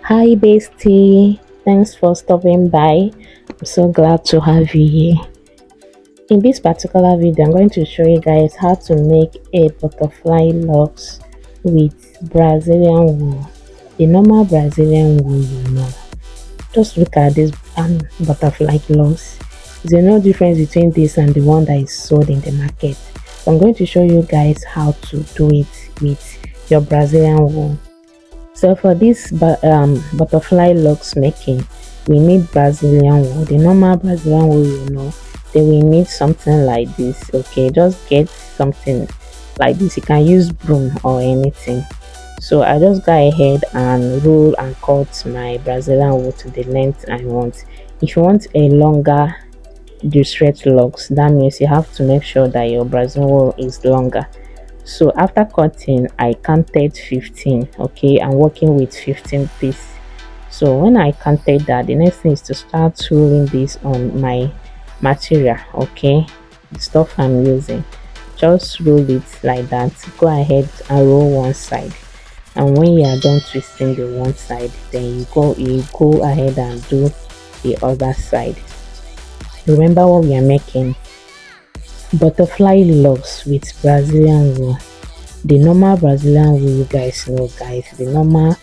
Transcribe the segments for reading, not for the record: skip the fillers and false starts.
Hi, bestie. Thanks for stopping by. I'm so glad to have you here. In this particular video, I'm going to show you guys how to make a butterfly locks with Brazilian wool. The normal Brazilian wool, Just look at this butterfly locks. There's no difference between this and the one that is sold in the market. So I'm going to show you guys how to do it with your Brazilian wool. So for this butterfly locks making, we need Brazilian wool, the normal Brazilian wool. Then we need something like this. Okay, just get something like this. You can use broom or anything. So I just go ahead and roll and cut my Brazilian wool to the length I want. If you want a longer distressed locks, that means you have to make sure that your Brazilian wool is longer. So after cutting, I counted 15. Okay, I'm working with 15 pieces. So when I counted that, the next thing is to start rolling this on my material. Okay, the stuff I'm using, just roll it like that. Go ahead and roll one side, and when you are done twisting the one side, then you go ahead and do the other side. Remember what we are making: butterfly locks with Brazilian wool. The normal Brazilian wool, you guys know, the normal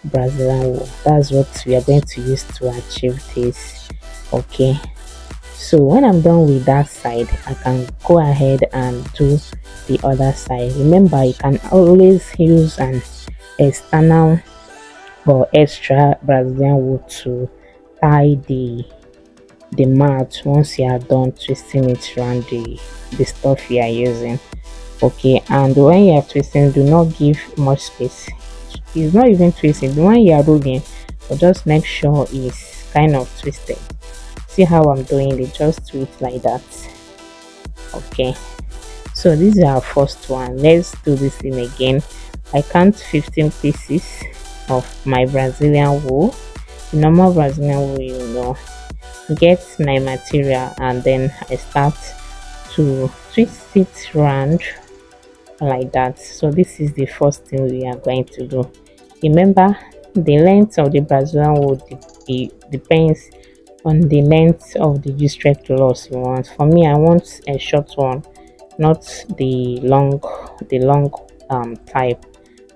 Brazilian wool, that's what we are going to use to achieve this. Okay, so when I'm done with that side, I can go ahead and do the other side. Remember, you can always use an external or extra Brazilian wool to tie the mat once you are done twisting it around the stuff you are using. Okay, and when you are twisting, do not give much space. It's not even twisting, the one you are rolling, but just make sure it's kind of twisted. See how I'm doing it? Just twist like that. Okay, so this is our first one. Let's do this in again. I count 15 pieces of my Brazilian wool, normal Brazilian wool. Get my material, and then I start to twist it round like that. So this is the first thing we are going to do. Remember, the length of the Brazilian wool depends on the length of the distressed loss you want. For me, I want a short one, not the long type.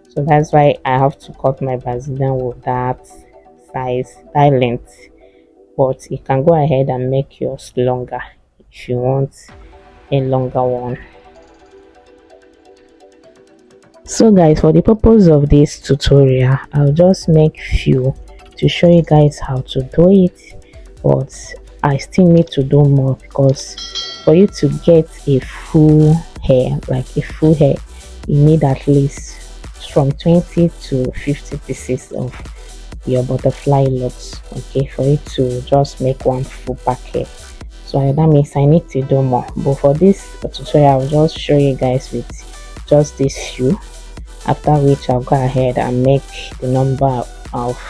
So that's why I have to cut my Brazilian wool that size, that length. But you can go ahead and make yours longer if you want a longer one. So guys, for the purpose of this tutorial, I'll just make few to show you guys how to do it, but I still need to do more, because for you to get a full hair, you need at least from 20 to 50 pieces of your butterfly locks. Okay, for it to just make one full packet. So that means I need to do more, but for this tutorial I'll just show you guys with just this few, after which I'll go ahead and make the number of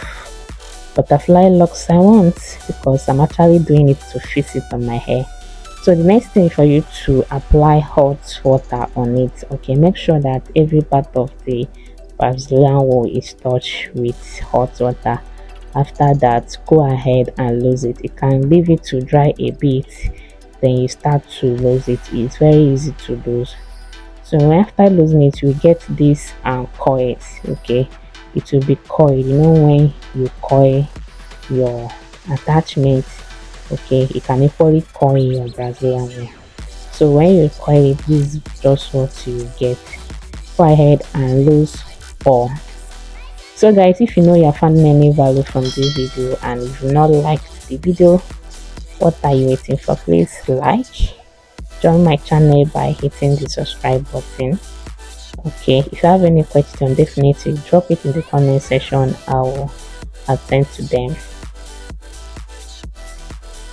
butterfly locks I want, because I'm actually doing it to fit it on my hair. So the next thing for you to apply hot water on it. Okay, make sure that every part of the Brazilian wool is touched with hot water. After that, go ahead and lose it. You can leave it to dry a bit, then you start to lose it. It's very easy to lose. So after losing it, you get this coils. Okay, it will be coiled. When you coil your attachment, okay, you can equally coil your Brazilian wool. So when you coil it, this is just what you get. Go ahead and lose all. So guys, if you know you're finding any value from this video, and if you not liked the video, what are you waiting for? Please like, join my channel by hitting the subscribe button. Okay, if you have any question, definitely drop it in the comment section. I will attend to them.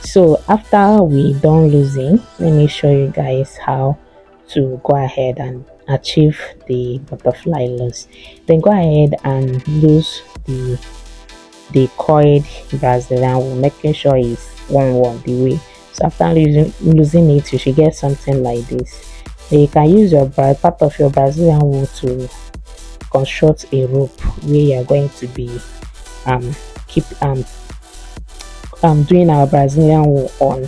So after we done losing, let me show you guys how to go ahead and achieve the butterfly loss. Then go ahead and lose the coiled Brazilian wool, making sure it's one the way. So after losing it, you should get something like this. Then you can use your part of your Brazilian wool to construct a rope where you are going to be keep doing our Brazilian wool on,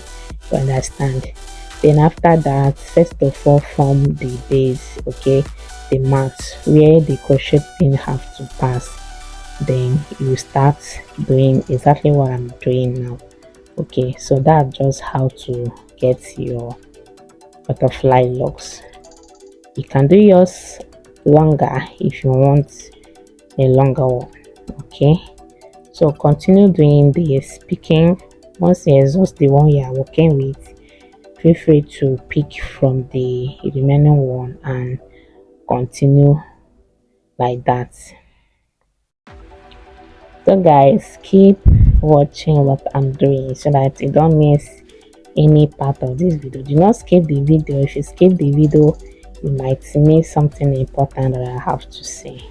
you understand. Then after that, first of all, form the base, okay, the mat where the crochet pin have to pass. Then you start doing exactly what I'm doing now. Okay, so that's just how to get your butterfly locks. You can do yours longer if you want a longer one. Okay, so continue doing this picking. Once you exhaust the one you are working with, feel free to pick from the remaining one and continue like that. So guys, keep watching what I'm doing so that you don't miss any part of this video. Do not skip the video. If you skip the video, you might miss something important that I have to say.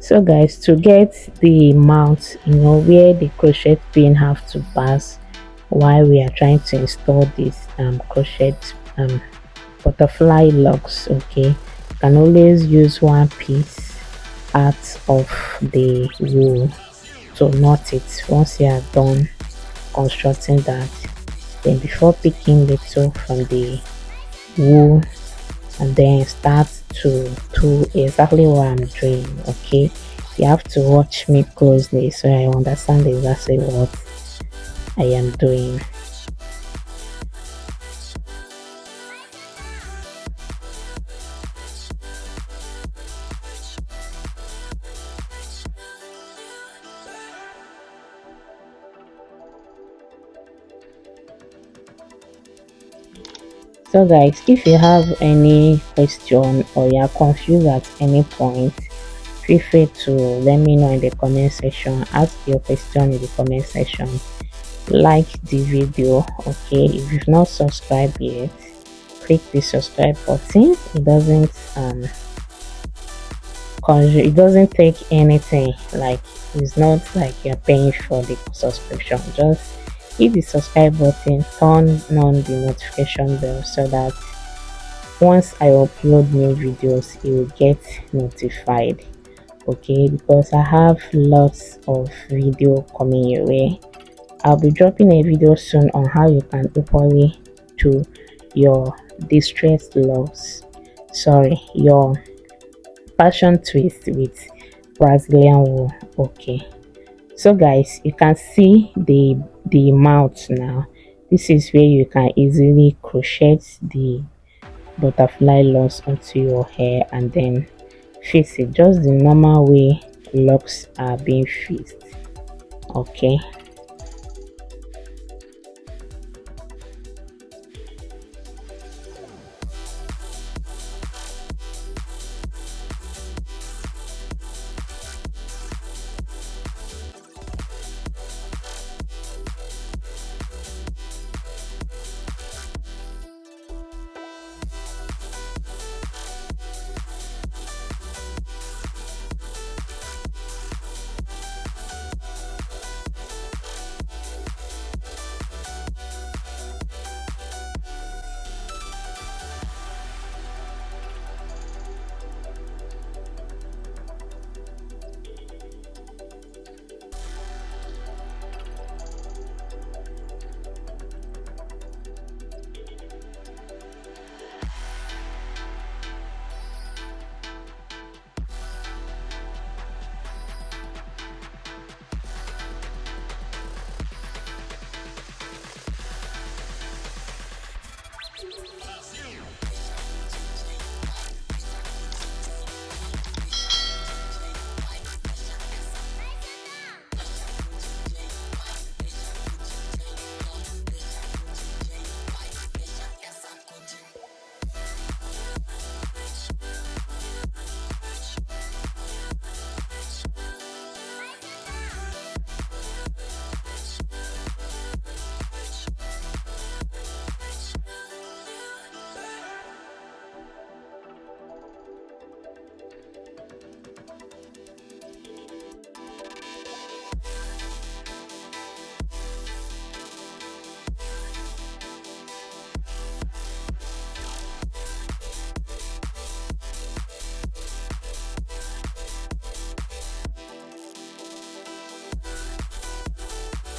So guys, to get the mount, where the crochet pin have to pass while we are trying to install this crochet butterfly locks, okay, you can always use one piece out of the wool to knot it. Once you are done constructing that, then before picking little from the wool, and then start to do exactly what I'm doing. Okay, you have to watch me closely so I understand exactly what I am doing. So guys, if you have any question or you are confused at any point, feel free to let me know in the comment section. Ask your question in the comment section. Like the video. Okay, if you've not subscribed yet, click the subscribe button. It doesn't take anything, like it's not like you're paying for the subscription. Just hit the subscribe button, turn on the notification bell so that once I upload new videos you will get notified. Okay, because I have lots of video coming your way. I'll be dropping a video soon on how you can equally do your distressed locs, your passion twist with Brazilian wool. Okay, so guys, you can see the mouth now. This is where you can easily crochet the butterfly locs onto your hair and then fix it just the normal way locks are being fixed. Okay,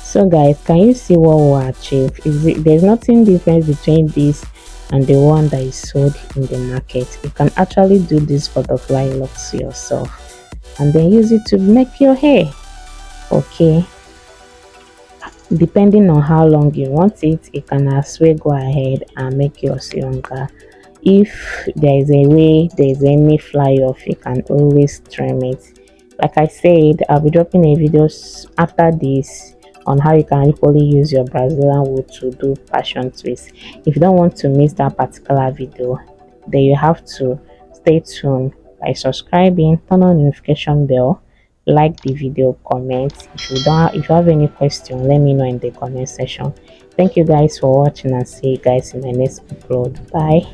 So guys, can you see what we achieve? There's nothing different between this and the one that is sold in the market. You can actually do this butterfly locks yourself and then use it to make your hair. Okay, depending on how long you want it, you can as well go ahead and make yours longer. If there is a way, there's any fly off, you can always trim it. Like I said, I'll be dropping a video after this on how you can equally use your Brazilian wool to do passion twist. If you don't want to miss that particular video, then you have to stay tuned by subscribing, turn on notification bell, like the video, comment. If you have any question, let me know in the comment section. Thank you guys for watching, and see you guys in my next upload. Bye.